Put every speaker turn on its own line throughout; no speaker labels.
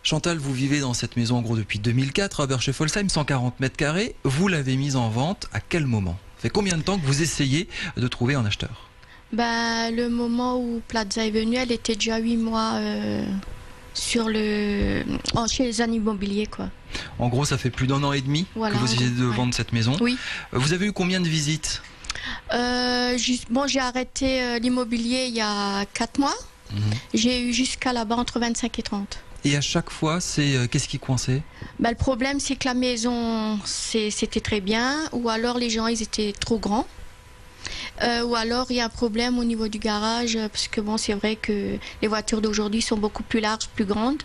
Chantal, vous vivez dans cette maison en gros depuis 2004 à Oberscheffolsheim, 140 mètres carrés. Vous l'avez mise en vente à quel moment? Ça fait combien de temps que vous essayez de trouver un acheteur?
Le moment où Plaza est venue, elle était déjà 8 mois chez les immobiliers, quoi.
En gros, ça fait plus d'1 an et demi que vous essayez de vendre cette maison.
Oui.
Vous avez eu combien de visites?
J'ai arrêté l'immobilier il y a 4 mois. J'ai eu jusqu'à là-bas entre 25 et 30.
Et à chaque fois, qu'est-ce qui coinçait?
Le problème, c'est que la maison, c'était très bien, ou alors les gens, ils étaient trop grands. Ou alors il y a un problème au niveau du garage, parce que c'est vrai que les voitures d'aujourd'hui sont beaucoup plus larges, plus grandes.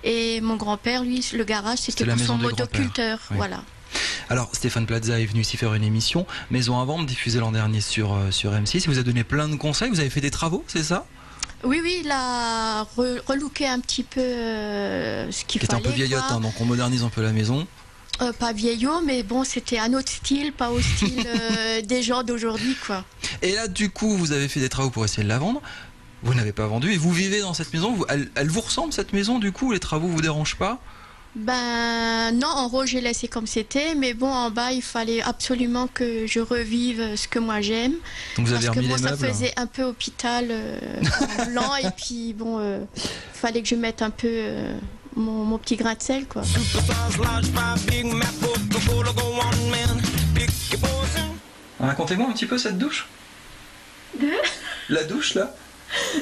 Et mon grand-père, lui, le garage, c'était pour son motoculteur. Oui. Voilà.
Alors, Stéphane Plaza est venu ici faire une émission, Maison à vendre, diffusée l'an dernier sur M6. Il vous a donné plein de conseils, vous avez fait des travaux, c'est ça?
Oui, il a relooké un petit peu ce qu'il fallait.
C'était un peu vieillotte, donc on modernise un peu la maison.
Pas vieillot, mais c'était un autre style, pas au style des gens d'aujourd'hui, quoi.
Et là, du coup, vous avez fait des travaux pour essayer de la vendre. Vous n'avez pas vendu et vous vivez dans cette maison. Elle vous ressemble, cette maison, du coup? Les travaux vous dérangent pas?
Non, en haut, j'ai laissé comme c'était, mais en bas, il fallait absolument que je revive ce que moi j'aime.
Donc vous avez remis les
ça
meubles.
faisait un peu hôpital blanc, et puis fallait que je mette un peu mon petit grain de sel, quoi.
Racontez-moi un petit peu cette douche. La douche, là?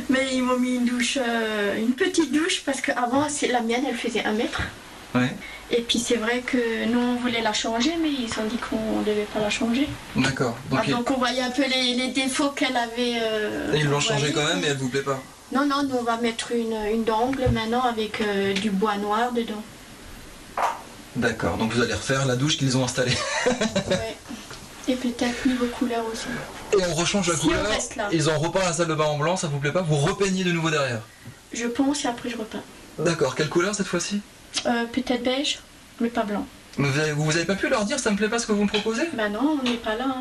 Mais ils m'ont mis une douche, une petite douche, parce qu'avant, la mienne, elle faisait 1 mètre.
Ouais.
Et puis c'est vrai que nous, on voulait la changer, mais ils ont dit qu'on ne devait pas la changer.
D'accord.
Donc on voyait un peu les défauts qu'elle avait.
Et ils l'ont changée quand même, mais elle vous plaît pas?
Non, nous on va mettre une d'angle maintenant avec du bois noir dedans.
D'accord, donc vous allez refaire la douche qu'ils ont installée.
Ouais. Et peut-être niveau couleur aussi.
Et on rechange la couleur, ils ont repeint la salle de bain en blanc, ça vous plaît pas? Vous repeignez de nouveau derrière? Je
pense et après je repeins.
D'accord, quelle couleur cette fois-ci?
Peut-être beige, mais pas blanc.
Mais vous avez pas pu leur dire ça me plaît pas ce que vous me proposez?
Non, on n'est pas là.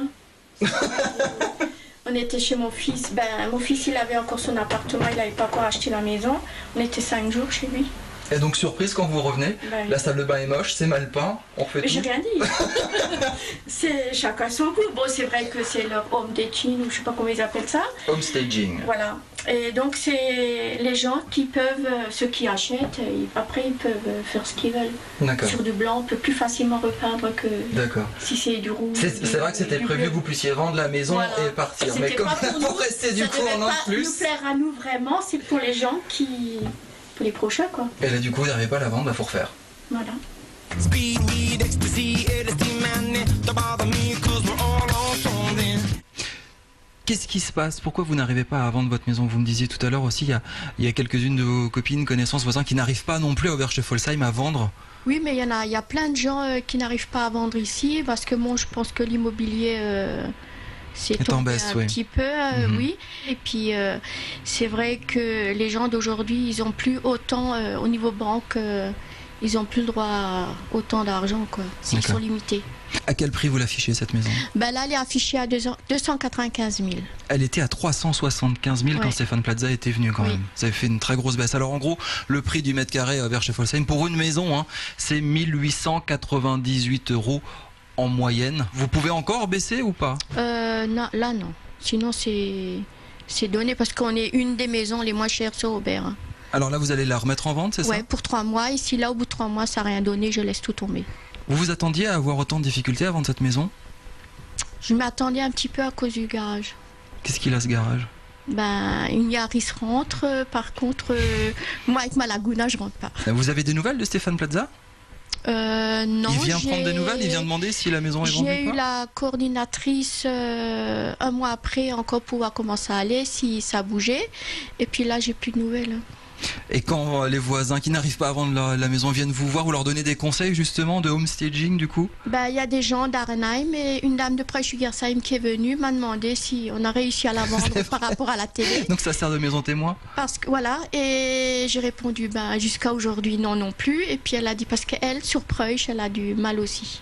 On était chez mon fils. Mon fils, il avait encore son appartement, il n'avait pas encore acheté la maison. On était 5 jours chez lui.
Et donc surprise quand vous revenez, la salle de bain est moche, c'est mal peint, on fait tout.
J'ai rien dit. C'est chacun son goût. C'est vrai que c'est leur home staging, ou je sais pas comment ils appellent ça.
Home staging.
Voilà. Et donc c'est les gens qui peuvent, ceux qui achètent, après ils peuvent faire ce qu'ils veulent.
D'accord.
Sur du blanc, on peut plus facilement repeindre que si c'est du rouge.
C'est vrai que c'était prévu que vous puissiez vendre la maison et partir. Mais comme pour rester du coup en an de plus.
Ça devait pas nous plaire à nous vraiment, c'est pour les gens qui... pour les prochains, quoi.
Et là du coup vous n'arrivez pas à la vendre, faut refaire.
Voilà.
Qu'est-ce qui se passe? Pourquoi vous n'arrivez pas à vendre votre maison? Vous me disiez tout à l'heure aussi, il y a quelques-unes de vos copines, connaissances, voisins qui n'arrivent pas non plus à Oberscheffolsheim à vendre.
Oui, mais il y a plein de gens qui n'arrivent pas à vendre ici, parce que je pense que l'immobilier... c'est tombé un petit peu, oui. Et puis, c'est vrai que les gens d'aujourd'hui, ils n'ont plus autant, au niveau banque, ils n'ont plus le droit à autant d'argent, quoi. Ils sont limités.
À quel prix vous l'affichez, cette maison?
Là, elle est affichée à 295 000.
Elle était à 375 000 quand Stéphane Plaza était venu, quand même. Ça avait fait une très grosse baisse. Alors, en gros, le prix du mètre carré à Oberscheffolsheim, pour une maison, c'est 1898 € en moyenne. Vous pouvez encore baisser ou pas?
Non, là non. Sinon c'est donné, parce qu'on est une des maisons les moins chères sur Aubert.
Alors là vous allez la remettre en vente, c'est ça?
Ouais, pour 3 mois. Ici là au bout de 3 mois ça n'a rien donné, je laisse tout tomber.
Vous vous attendiez à avoir autant de difficultés à vendre cette maison?
Je m'attendais un petit peu à cause du garage.
Qu'est-ce qu'il a ce garage?
Une Yaris rentre, par contre moi avec ma Laguna je rentre pas.
Vous avez des nouvelles de Stéphane Plaza?
Non.
Il vient prendre des nouvelles, il vient demander si la maison est vendue ou pas?
J'ai eu la coordinatrice 1 mois après encore pour voir comment ça allait, si ça bougeait. Et puis là, j'ai plus de nouvelles.
Et quand les voisins qui n'arrivent pas à vendre la maison viennent vous voir, vous leur donnez des conseils justement de home staging du coup? Il y a des gens d'Arenheim et une dame de Preuschwigersheim qui est venue m'a demandé si on a réussi à la vendre par rapport à la télé. Donc ça sert de maison témoin?
Parce que voilà, et j'ai répondu jusqu'à aujourd'hui non plus. Et puis elle a dit parce qu'elle, sur Preusch, elle a du mal aussi.